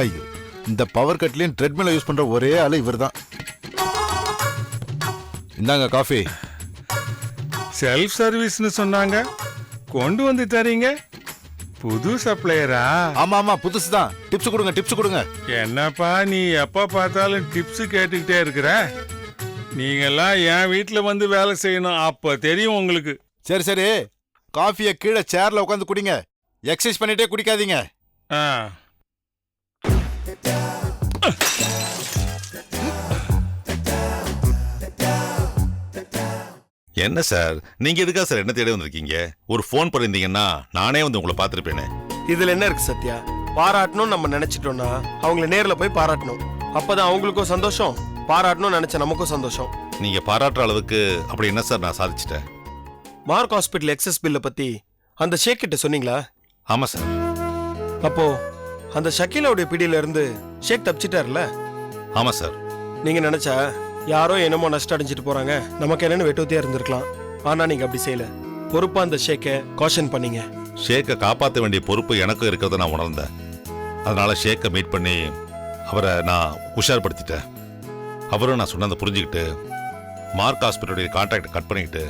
ஐயோ, இந்த power கட்லயும் treadmill use பண்ற ஒரே ஆளு இவர்தான். இந்தாங்க காஃபி. செல்ஃப் சர்வீஸ்னு சொன்னாங்க, கொண்டு வந்து தரீங்க. புது சப்ளையரா? ஆமா ஆமா, புதுசு தான். டிப்ஸ் கொடுங்க, டிப்ஸ் கொடுங்க. என்னப்பா நீ எப்ப பார்த்தாலும் டிப்ஸ் கேட்டுக்கிட்டே இருக்கிற? நீங்கெல்லாம் என் வீட்டில் வந்து வேலை செய்யணும், அப்ப தெரியும் உங்களுக்கு. சரி சரி, காஃபியை கீழே சேர்ல உட்காந்து குடிங்க. எக்ஸசைஸ் பண்ணிட்டே குடிக்காதீங்க. ஆ. என்ன சார், நீங்க எதுக்கா சார் என்ன தேடி வந்திருக்கீங்க? ஒரு ஃபோன் பண்ணிருந்தீங்கன்னா நானே வந்து உங்களை பார்த்துருப்பேனே. இதுல என்ன இருக்கு சத்யா? பாராட்டணும் நம்ம நினைச்சிட்டோம்னா அவங்கள நேர்ல போய் பாராட்டணும். அப்பதான் அவங்களுக்கும் சந்தோஷம், பாராட்டணும் நினைச்ச நமக்கும் சந்தோஷம். நீங்க பாராட்டுற அளவுக்கு அப்படி என்ன சார் நான் சாதிச்சிட்டேன்? மார்க் ஹாஸ்பிட்டல் எக்ஸஸ் பில்லை பத்தி அந்த ஷேக் கிட்ட சொன்னீங்களா? ஆமா சார். அப்போ அந்த ஷக்கீலாவுடைய பிடியில இருந்து ஷேக் தப்பிச்சிட்டார்ல? ஆமா சார். நீங்க நினைச்சா யாரோ என்னமோ நஷ்டம் அடைஞ்சிட்டு போறாங்க, நமக்கு என்னன்னு வெட்டுவத்தியா இருந்திருக்கலாம். ஆனா நீங்க அப்படி செய்யல. பொறுப்பா அந்த ஷேக்கை காஷன் பண்ணீங்க. ஷேக்கை காப்பாற்ற வேண்டிய பொறுப்பு எனக்கும் இருக்கிறத நான் உணர்ந்தேன். அதனால ஷேக்கை மீட் பண்ணி அவரை நான் உஷார்படுத்திட்டேன். அவரும் நான் சொன்னதை புரிஞ்சுக்கிட்டு மார்க் ஹாஸ்பிட்டலுடைய கான்ட்ராக்ட் கட் பண்ணிக்கிட்டு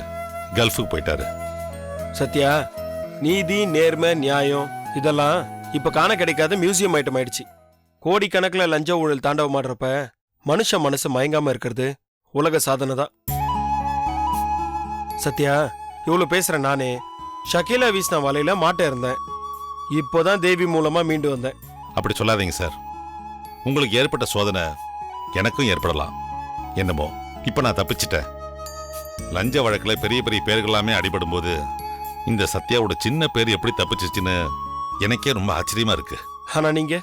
கல்ஃபுக்கு போயிட்டாரு. சத்யா, நீதி நேர்மை நியாயம் இதெல்லாம் இப்ப காண கிடைக்காத மியூசியம் ஐட்டம் ஆயிடுச்சு. கோடிக்கணக்கில் லஞ்ச ஊழல் தாண்டவம் ஆடுறப்ப மனுஷ மனசு மயங்காம இருக்கிறது உலக சாதனை தான். சத்யா, இவ்வளவு பேசுற நானே ஷக்கீலா வீசின வலையில மாட்ட இருந்தேன். இப்போதான் தேவி மூலமா மீண்டு வந்தேன். அப்படி சொல்லாதீங்க சார். உங்களுக்கு ஏற்பட்ட சோதனை எனக்கும் ஏற்படலாம். என்னமோ இப்ப நான் தப்பிச்சிட்டேன். லஞ்ச வழக்கில் பெரிய பெரிய பேர்கள் எல்லாமே அடிபடும் போது இந்த சத்யாவோட சின்ன பேர் எப்படி தப்பிச்சிச்சுன்னு எனக்கே ரொம்ப ஆச்சரியமா இருக்கு. ஆனா நீங்க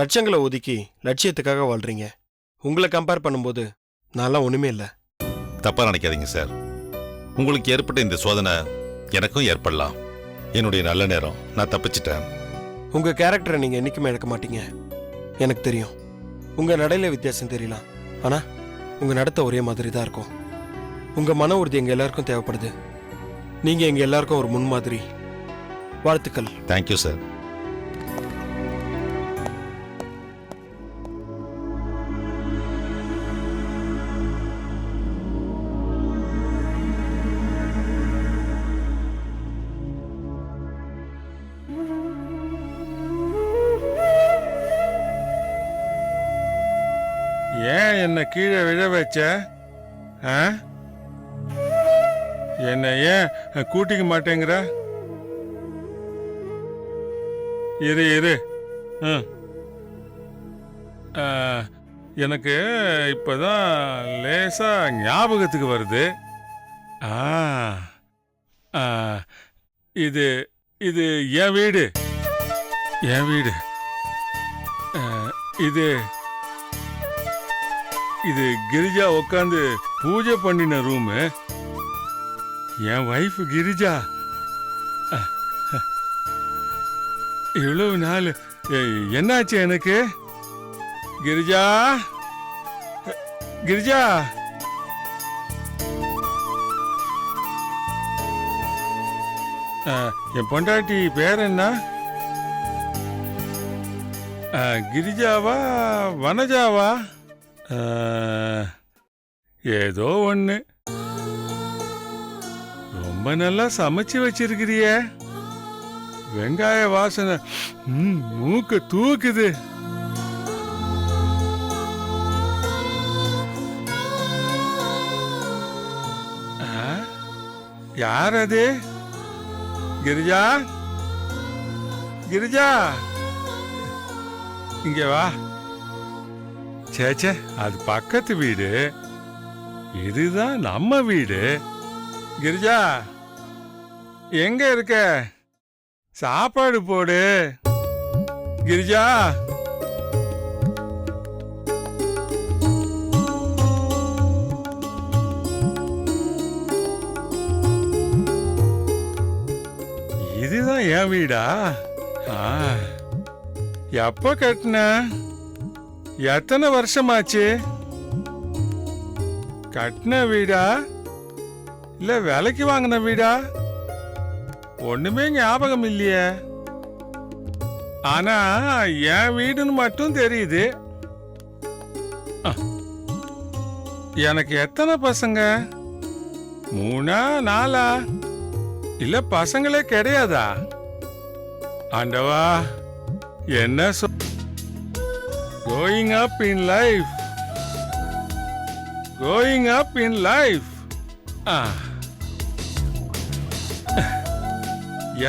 லட்சங்களை ஒதுக்கி லட்சியத்துக்காக வாழ்றீங்க. உங்களை கம்பேர் பண்ணும்போது நான்லாம் ஒண்ணுமே இல்லை. தப்பா நினைக்காதீங்க சார். உங்களுக்கு ஏற்பட்ட இந்த சோதனை எனக்கும் ஏற்படலாம். என்னுடைய நல்ல நேரம், நான் தப்பிச்சிட்டேன். உங்க கேரக்டரை நீங்க என்னைக்குமே இழக்க மாட்டீங்க, எனக்கு தெரியும். உங்க நடையில வித்தியாசம் தெரியலாம், ஆனா உங்க நடத்த ஒரே மாதிரி தான் இருக்கும். உங்க மன உறுதி எங்க எல்லாருக்கும் தேவைப்படுது. நீங்க எங்க எல்லாருக்கும் ஒரு முன்மாதிரி. வாழ்த்துக்கள். Thank you sir. ஏன் என்ன கீழே விழ வச்ச? என்ன ஏன் கூட்டிக்க மாட்டேங்கிற? இரு இரு. எனக்கு இப்பதான் லேசா ஞாபகத்துக்கு வருது. இது இது என் வீடு. என் வீடு இது. இது கிரிஜா உட்காந்து பூஜை பண்ணின ரூமு. என் வைஃப் கிரிஜா. இவ்வளவு நாள் என்னாச்சு எனக்கு? கிரிஜா, கிரிஜா. என் பொண்டாட்டி பேர் என்ன? கிரிஜாவா வனஜாவா? ஏதோ ஒண்ணு. ரொம்ப நல்லா சமைச்சு வச்சிருக்கிறிய. வெங்காய வாசனை மூக்க தூக்குது. யார் அது? கிரிஜா, கிரிஜா, இங்க வா. சேச்சே, அது பக்கத்து வீடு. இதுதான் நம்ம வீடு. கிரிஜா, எங்க இருக்க? சாப்பாடு போடு. கிரிஜா, இதுதான் என் வீடா? எப்ப கட்டின? எத்தனை வருஷமாச்சு? கட்டின வீடா இல்ல விலைக்கு வாங்கின வீடா? ஒண்ணுமே ஞாபகம் இல்லையே. ஆனா என் வீடுன்னு மட்டும் தெரியுது. எனக்கு எத்தனை பசங்க? 3 4 இல்ல பசங்களே கிடையாதா? ஆண்டவா என்ன going up in life, going up in life.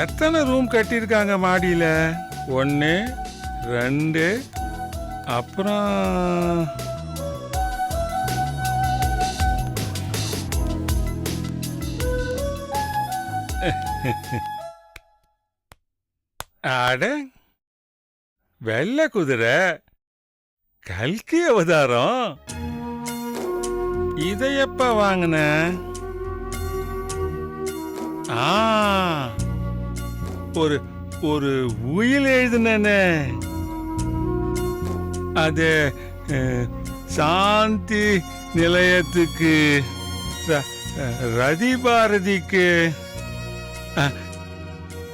எத்தனை ரூம் கட்டியிருக்காங்க மாடியில? 1 2 அப்புறம் அட வெள்ளை குதிரை, கல்கி அவதாரம். இதை எப்ப வாங்கின? ஒரு ஒரு உயில் எழுதுனே, அது சாந்தி நிலையத்துக்கு, ரதி பாரதிக்கு.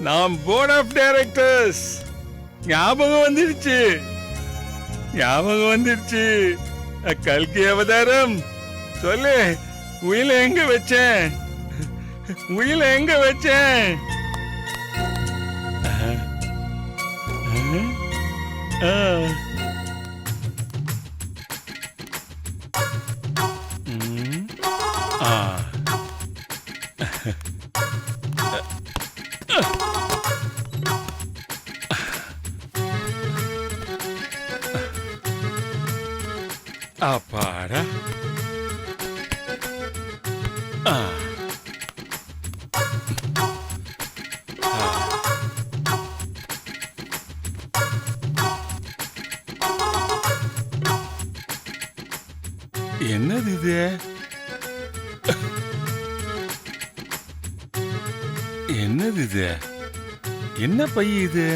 நாம் போர்ட் ஆஃப் டைரக்டர்ஸ். ஞாபகம் வந்துருச்சு, ஞாபகம் வந்துருச்சு. கல்கி அவதாரம், சொல்லு, உயில எங்க வச்சேன்? உயில எங்க வச்சேன்? அப்பாடா. என்னது இது? என்னது இது? என்ன பை இது?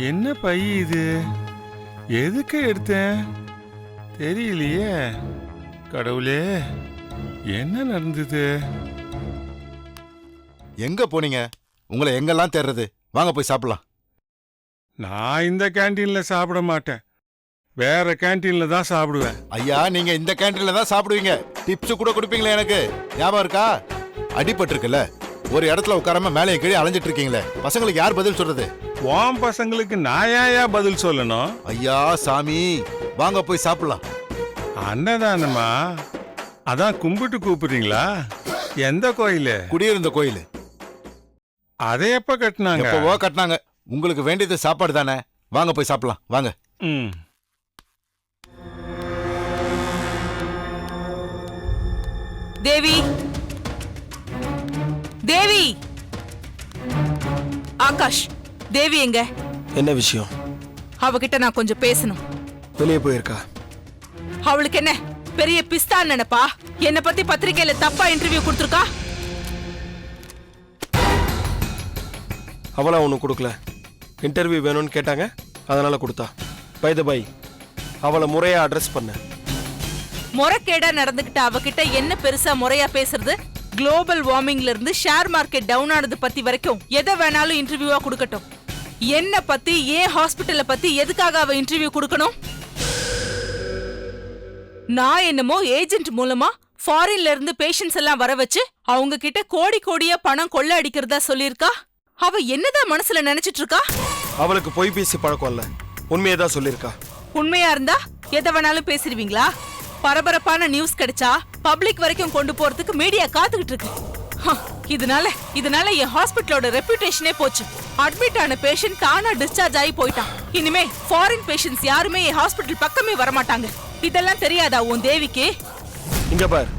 என்ன பை இது? எதுக்கு எடுத்தேன் தெரியலையே. கடவுளே, என்ன நடந்தது? எங்க போனீங்க? உங்களை எங்கெல்லாம் தேடுறது? வாங்க போய் சாப்பிடலாம். நான் இந்த கேண்டீன்ல சாப்பிட மாட்டேன், வேற கேண்டீன்ல தான் சாப்பிடுவேன். ஐயா, நீங்க இந்த கேண்டீன்ல தான் சாப்பிடுவீங்க. டிப்ஸ் கூட கொடுப்பீங்களே, எனக்கு ஞாபகம் இருக்கா? அடிபட்டு இருக்குல்ல, ஒரு இடத்துல உட்காராம மேலே கீழே அலைஞ்சிட்டு இருக்கீங்களே, பசங்களுக்கு யார் பதில் சொல்றது? உன் பசங்களுக்கு நான் ஏன் பதில் சொல்லணும்? ஐயா சாமி, வாங்க போய் சாப்பிடலாம். அன்னதானமா? அதான் கும்பிட்டு கூப்பிடுறீங்களா? எந்த கோயிலு? குடியிருந்த கோயில். அதை எப்ப கட்டினாங்க? எப்பவோ கட்டினாங்க. உங்களுக்கு வேண்டியது சாப்பாடு தானே, வாங்க போய் சாப்பிடலாம், வாங்க. தேவி, தேவி, ஆகாஷ், தேவி எங்க? என்ன விஷயம்? அவகிட்ட நான் கொஞ்சம் பேசணும். வெளியே போயிருக்கா? அவளுக்கு என்ன பெரிய பிஸ்தா நினைப்பா? என்ன பத்தி பத்திரிக்கையில தப்பா இன்டர்வியூ கொடுத்துருக்கா. அவளா ஒன்றும் கொடுக்கல, இன்டர்வியூ வேணும்னு கேட்டாங்க, அதனால கொடுத்தா. பை த பை, அவளை முறையா அட்ரஸ் பண்ண. முறைகேடா நடந்துகிட்ட அவகிட்ட என்ன பெருசா முறையா பேசுறது? குளோபல் வார்மிங்ல இருந்து ஷேர் மார்க்கெட் டவுன் ஆனது பத்தி வரைக்கும் எதை வேணாலும் இன்டர்வியூவா கொடுக்கட்டும். என்ன பத்தி, ஏன் ஹாஸ்பிட்டலை பத்தி எதுக்காக அவ இன்டர்வியூ கொடுக்கணும்? நான் என்னமோ ஏஜென்ட் மூலமா ஃபாரின்ல இருந்து பேஷண்ட்ஸ் எல்லாம் வர வச்சு அவங்க கிட்ட கோடி கோடியா பணம் கொள்ள அடிக்கிறதா சொல்லிருக்கா. அவ என்னதான் மனசுல நினைச்சிட்டு இருக்கா? அவளுக்கு பொய் பேசி பழக்கம் இல்ல, உண்மையதான் சொல்லிருக்கா. உண்மையா இருந்தா எதை வேணாலும் பேசிடுவீங்களா? பரபரப்பான நியூஸ் கிடைச்சா பப்ளிக் வரைக்கும் கொண்டு போறதுக்கு மீடியா காத்துக்கிட்டு இருக்கு. இதனால என் ஹாஸ்பிட்டலோட ரெப்யூட்டேஷனே போச்சு. அட்மிட் ஆன பேஷண்ட் தானா டிஸ்சார்ஜ் ஆகி போயிட்டான். இனிமே ஃபாரின் பேஷண்ட்ஸ் யாருமே என் ஹாஸ்பிட்டல் பக்கமே வரமாட்டாங்க. இதெல்லாம் தெரியாதா உன் தேவிக்கு? இங்க பார்,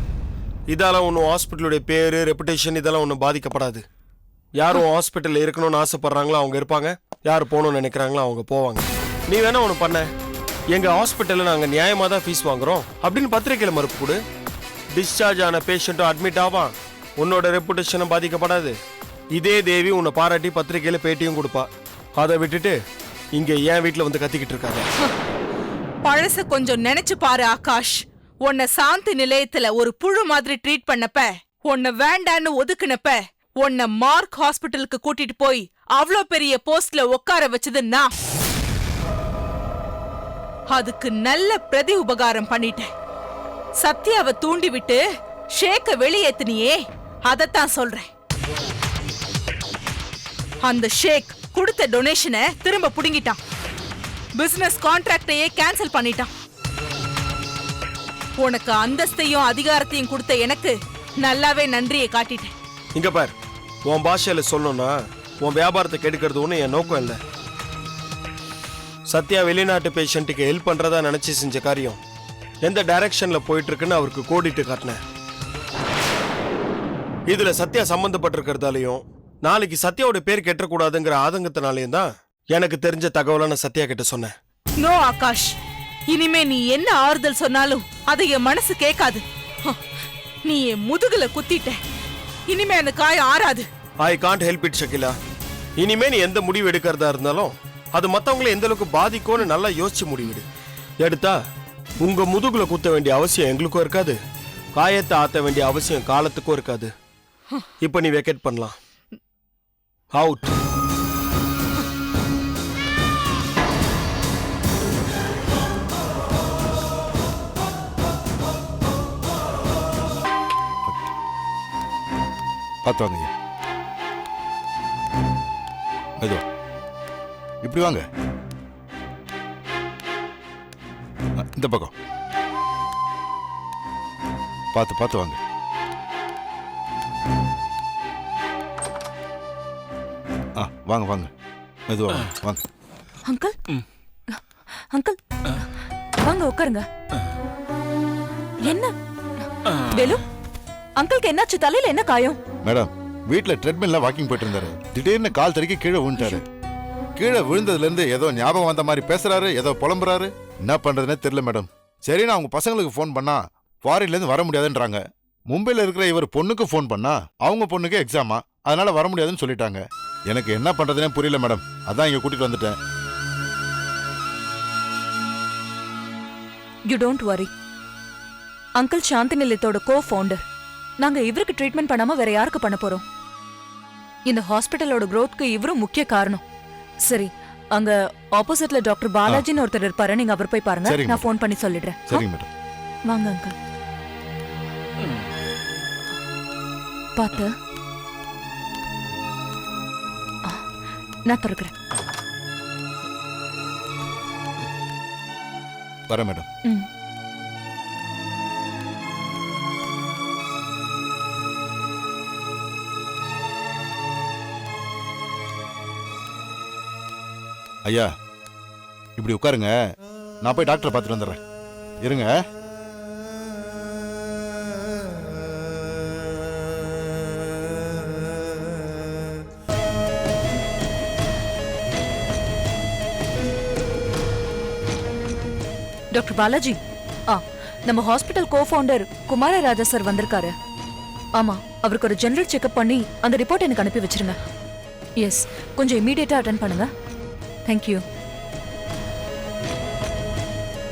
இதால ஒன்னும் ஹாஸ்பிட்டலுடைய பேரு, ரெப்புடேஷன் இதெல்லாம் ஒன்னும் பாதிக்கப்படாது. யாரும் ஹாஸ்பிட்டல்ல இருக்கணும்னு ஆசைப்படுறாங்களோ அவங்க இருப்பாங்க, யார் போகணும்னு நினைக்கிறாங்களோ அவங்க போவாங்க. நீ வேணா ஒன்று பண்ண, எங்க ஹாஸ்பிட்டல்ல நாங்க நியாயமா தான் ஃபீஸ் வாங்குறோம் அப்படின்னு பத்திரிக்கையில மறுப்பு கொடு. டிஸ்சார்ஜ் ஆன பேஷண்ட்டும் அட்மிட் ஆவான், உன்னோட ரெப்புடேஷனும் பாதிக்கப்படாது. இதே தேவி உன்னை பாராட்டி பத்திரிக்கையில பேட்டியும் கொடுப்பா. அதை விட்டுட்டு இங்க என் வீட்டுல வந்து கத்திக்கிட்டு இருக்காங்க. பழச கொஞ்சம் நினைச்சு பாரு ஆகாஷ். உன்னை சாந்தி நிலையத்துல ஒரு புழு மாதிரி ட்ரீட் பண்ணப்ப, உன்னை வேண்டான்னு ஒதுக்குனப்ப, உன்னை மார்க் ஹாஸ்பிட்டலுக்கு கூட்டிட்டு போய் அவ்ளோ பெரிய போஸ்ட்ல உட்கார வச்சது நான். அதுக்கு நல்ல பிரதி உபகாரம் பண்ணிட்டேன். சத்யாவை தூண்டி விட்டு ஷேக்க வெளியேத்தினியே, அதத்தான் சொல்றேன். அந்த ஷேக் கொடுத்த டொனேஷனை திரும்ப புடுங்கிட்டான். பிசினஸ் கான்ட்ராக்டையே கேன்சல் பண்ணிட்டான். உனக்கு அந்தஸ்தையும் அதிகாரத்தையும் கொடுத்த எனக்கு நல்லாவே நன்றியை காட்டிட்டேன். இங்க பார், உன் பாஷையில சொல்லணும்னா உன் வியாபாரத்தை கெடுக்கிறது ஒன்றும் என் நோக்கம் இல்லை. சத்யா வெளிநாட்டு பேஷண்ட்டுக்கு ஹெல்ப் பண்றதா நினைச்சு செஞ்ச காரியம் எந்த டைரக்ஷன்ல போயிட்டு இருக்குன்னு அவருக்கு கோடிட்டு காட்டினேன். இதுல சத்யா சம்பந்தப்பட்டிருக்கிறதாலையும் நாளைக்கு சத்யாவோட பேர் கெட்டக்கூடாதுங்கிற ஆதங்கத்தினாலையும் தான் எனக்கு தெரிஞ்ச தகவலை நான் சத்யா கிட்ட சொன்னேன். நோ ஆகாஷ், இனிமே நீ என்ன ஆறுதல் சொன்னாலும் அதை என் மனசு கேட்காது. நீ என் முதுகுல குத்திட்ட. இனிமே அந்த காயம் ஆறாது. I can't help it Shakila. இனிமே நீ எந்த முடிவு எடுக்கிறதா இருந்தாலும் அது மற்றவங்களை எந்த அளவுக்கு பாதிக்கும்னு நல்லா யோசிச்சு முடிவிடு. எடுத்தா உங்க முதுகுல குத்த வேண்டிய அவசியம் எங்களுக்கும் இருக்காது, காயத்தை ஆத்த வேண்டிய அவசியம் காலத்துக்கும் இருக்காது. இப்ப நீ வெக்கேட் பண்ணலாம். அவுட். பார்த்து வாங்க ஐயா. மெதுவா இப்படி வாங்க. இந்த பக்கம் பார்த்து பார்த்து வாங்க. வாங்க வாங்க, மெதுவா வாங்க வாங்க. அங்கிள், அங்கிள் வாங்க உட்காருங்க. என்ன வேலு, அங்கிளுக்கு என்னாச்சு? தலையில என்ன காயம்? மேடம், வீட்டில் ட்ரெட்மில்ல வாக்கிங் போயிட்டு இருந்தாரு. திடீர்னு கால் தடுக்கி கீழே விழுந்துட்டாரு. கீழே விழுந்ததுல இருந்து ஏதோ ஞாபகம் வந்த மாதிரி பேசுறாரு, ஏதோ புலம்புறாரு. என்ன பண்றதுன்னே தெரியல மேடம். சரி, நான் அவங்க பசங்களுக்கு ஃபோன் பண்ணா ஃபாரின்ல இருந்து வர முடியாதுன்றாங்க. மும்பைல இருக்கிற இவர் பொண்ணுக்கு ஃபோன் பண்ணா அவங்க பொண்ணுக்கு எக்ஸாமா, அதனால வர முடியாதுன்னு சொல்லிட்டாங்க. எனக்கு என்ன பண்றதுன்னே புரியல மேடம். அதான் இங்க கூட்டிட்டு வந்துட்டேன். You don't worry. அங்கிள் சாந்தி நிலையத்தோட கோ ஃபவுண்டர். நாங்க இவருக்கு ட்ரீட்மெண்ட் பண்ணாம வேற யாருக்கு பண்ண போறோம்? இந்த ஹாஸ்பிட்டலோட growthக்கு இவரும் முக்கிய காரணம். சரி, அங்க ஆப்போசிட்ல டாக்டர் பாலாஜின்னு ஒருத்தர் இருப்பாரு, நீங்க அவர் போய் பாருங்க. சரிங்க நான் ஃபோன் பண்ணி சொல்லிடுறேன். சரிங்க மேடம். வாங்க அங்கிள். பாத்து, நான் திறக்கிறேன். வரேன் மேடம். ம். ஐயா, இப்படி உட்காருங்க. நான் போய் டாக்டரை பார்த்துட்டு வந்துடுறேன். இருங்க. டாக்டர் பாலாஜி, நம்ம hospital co founder Kumararaja sir வந்திருக்காரு. ஆமா, அவருக்கு ஒரு ஜெனரல் செக்அப் பண்ணி அந்த ரிப்போர்ட் எனக்கு அனுப்பி வச்சிருங்க. எஸ், கொஞ்சம் இமீடியட்டா அட்டென்ட் பண்ணுங்க. தேங்க்யூ.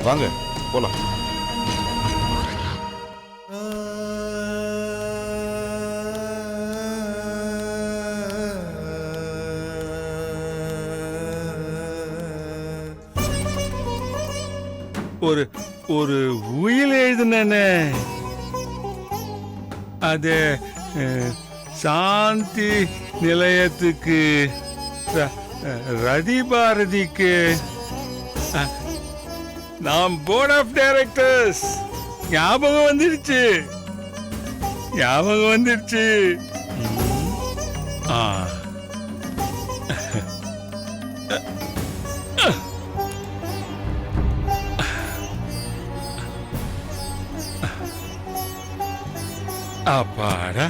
வாங்க போலாம். ஒரு ஒரு உயில் எழுதுனே, அது சாந்தி நிலையத்துக்கு, ரதி பாரதிக்கு. நாம் போர்ட் ஆஃப் டைரக்டர்ஸ். ஞாபகம் வந்துருச்சு, ஞாபகம் வந்துருச்சு. அப்பாடா.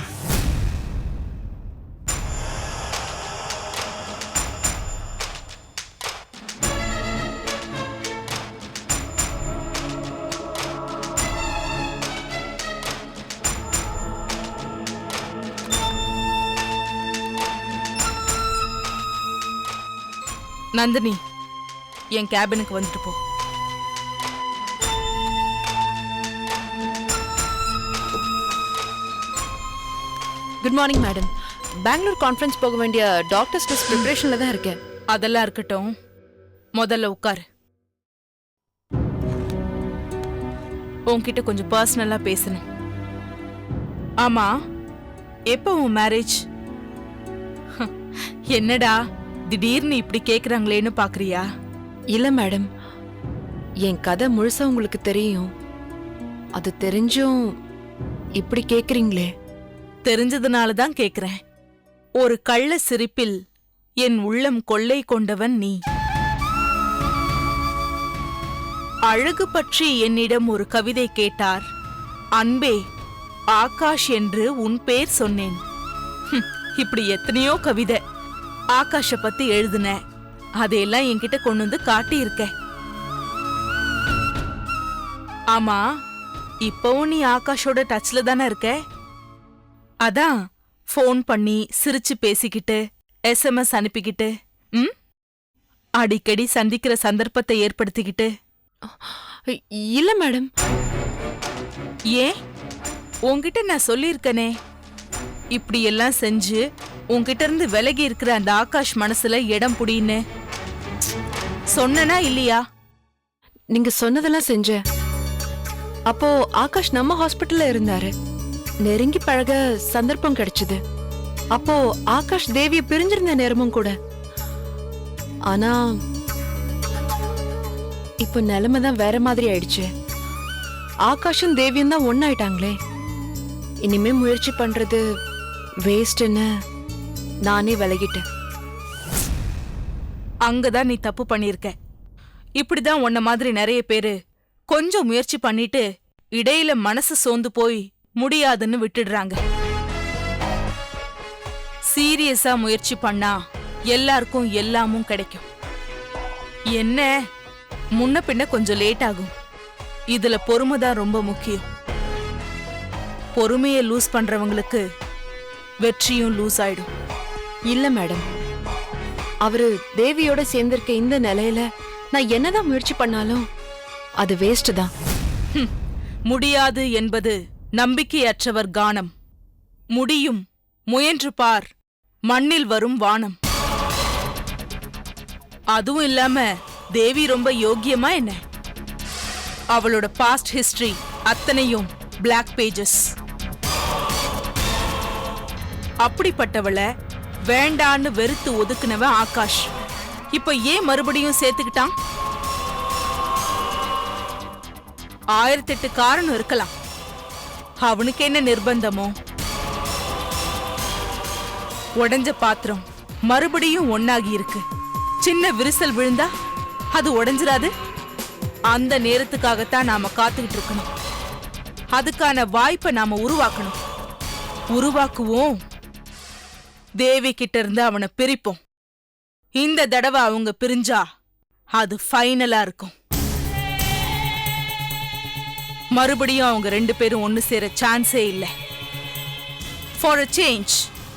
நந்தினி, என் கேபினுக்கு வந்துட்டு போ. Good morning madam. Bangalore conference போக வேண்டிய டாக்டர்ஸ் டெஸ்ட் ப்ரிப்பரேஷன்ல தான் இருக்கேன். அதெல்லாம் இருக்கட்டும், முதல்ல உட்காரு. உன்கிட்ட கொஞ்சம் பர்சனலா பேசணும். ஆமா, எப்போ உன் மேரேஜ்? என்னடா திடீர்னு இப்படி கேக்குறாங்களேன்னு பாக்குறியா? இல்ல மேடம், என் கதை முழுசா உங்களுக்கு தெரியும். அது தெரிஞ்சும் இப்படி கேக்குறீங்களே. தெரிஞ்சதுனால தான் கேக்குறேன். ஒரு கள்ள சிரிப்பில் என் உள்ளம் கொள்ளை கொண்டவன் நீ. அழகு பற்றி என்னிடம் ஒரு கவிதை கேட்டார். அன்பே, ஆகாஷ் என்று உன் பேர் சொன்னேன். இப்படி எத்தனையோ கவிதை ஆகாஷ பத்தி எழுதுன, அதையெல்லாம் என்கிட்ட கொண்டு வந்து காட்டியிருக்க. ஆமா, இப்பவும் நீ ஆகாஷோட டச்ல தானே இருக்க? அதான் ஃபோன் பண்ணி சிரிச்சு பேசிக்கிட்டு SMS அனுப்பிக்கிட்டு அடிக்கடி சந்திக்கிற சந்தர்ப்பத்தை ஏற்படுத்திக்கிட்டு. இல்ல மேடம். ஏன்? உன்கிட்ட நான் சொல்லியிருக்கனே, இப்படி எல்லாம் செஞ்சு உன்கிட்ட இருந்து விலகி இருக்கிற அந்த ஆகாஷ் மனசுல இடம் புடின்னு சொன்னனா இல்லையா? நீங்க சொன்னதெல்லாம் செஞ்சேன். அப்போ ஆகாஷ் நம்ம ஹாஸ்பிட்டல்ல இருந்தாரு. நெருங்கி பழக சந்தர்ப்பம் கிடைச்சது. அப்போ ஆகாஷ் தேவிய பிரிஞ்சிருந்த நேரமும் கூட. ஆனா இப்போ நிலைமை தான் வேற மாதிரி ஆயிடுச்சு. ஆகாஷும் தேவியும் தான் ஒன்னாயிட்டாங்களே. இனிமே முயற்சி பண்றது வேஸ்ட்னு நானே விலகிட்டேன். அங்கதான் நீ தப்பு பண்ணிருக்க. இப்படிதான் உன்ன மாதிரி நிறைய பேரு கொஞ்சம் முயற்சி பண்ணிட்டு இடையில மனசு சோர்ந்து போய் முடியாதுன்னு விட்டுடுறாங்க. சீரியஸா முயற்சி பண்ணா எல்லாருக்கும் எல்லாமும் கிடைக்கும். என்ன முன்ன பின்ன கொஞ்சம் லேட் ஆகும். இதுல பொறுமை தான் ரொம்ப முக்கியம். பொறுமையை லூஸ் பண்றவங்களுக்கு வெற்றியும் லூஸ் ஆயிடும். இல்ல மேடம், அவரு தேவியோட சேர்ந்திருக்க இந்த நிலையில நான் என்னதான் முயற்சி பண்ணாலும் அது வேஸ்ட் தான். முடியாது என்பது நம்பிக்கையற்றவர் கானம். முடியும், முயன்று பார், மண்ணில் வரும் வானம். அதுவும் இல்லாம தேவி ரொம்ப யோக்கியமா என்ன? அவளோட பாஸ்ட் ஹிஸ்டரி அத்தனையும் பிளாக் பேஜஸ். அப்படிப்பட்டவளை வேண்டான்னு வெறுத்து ஒதுக்குனவன் ஆகாஷ். இப்ப ஏன் மறுபடியும் சேர்த்துக்கிட்டான்? 1008 காரணம் இருக்கலாம். அவனுக்கு என்ன நிர்பந்தமோ? உடைஞ்ச பாத்திரம் மறுபடியும் ஒன்னாகி இருக்கு. சின்ன விரிசல் விழுந்தா அது உடைஞ்சிராது. அந்த நேரத்துக்காகத்தான் நாம காத்துக்கிட்டு இருக்கணும். அதுக்கான வாய்ப்பை நாம உருவாக்கணும். உருவாக்குவோம். தேவி கிட்ட இருந்து அவனை பிரிப்போம். இந்த தடவை அவங்க பிரிஞ்சா அது ஃபைனலா இருக்கும். மறுபடியும் அவங்க 2 பேரும் ஒன்னு சேர சான்ஸே இல்லை. ஃபார் அ சேஞ்ச்,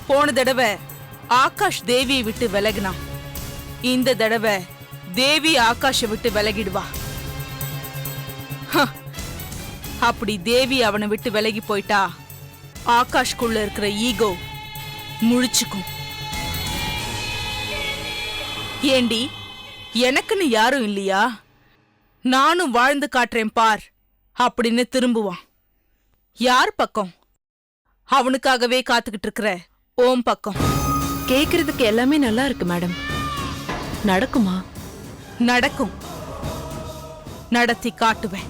போன தடவை ஆகாஷ் தேவியை விட்டு விலகினான். இந்த தடவை தேவி ஆகாஷை விட்டு விலகிடுவா. அப்படி தேவி அவனை விட்டு விலகி போயிட்டா ஆகாஷ்குள்ள இருக்கிற ஈகோ முழிச்சுக்கும். ஏண்டி, எனக்குன்னு யாரும் இல்லையா? நானும் வாழ்ந்து காட்டுறேன் பார் அப்படின்னு திரும்புவான். யார் பக்கம்? அவனுக்காகவே காத்துக்கிட்டு இருக்கிற ஓம் பக்கம். கேக்குறதுக்கு எல்லாமே நல்லா இருக்கு மேடம். நடக்குமா? நடக்கும். நடத்தி காட்டுவேன்.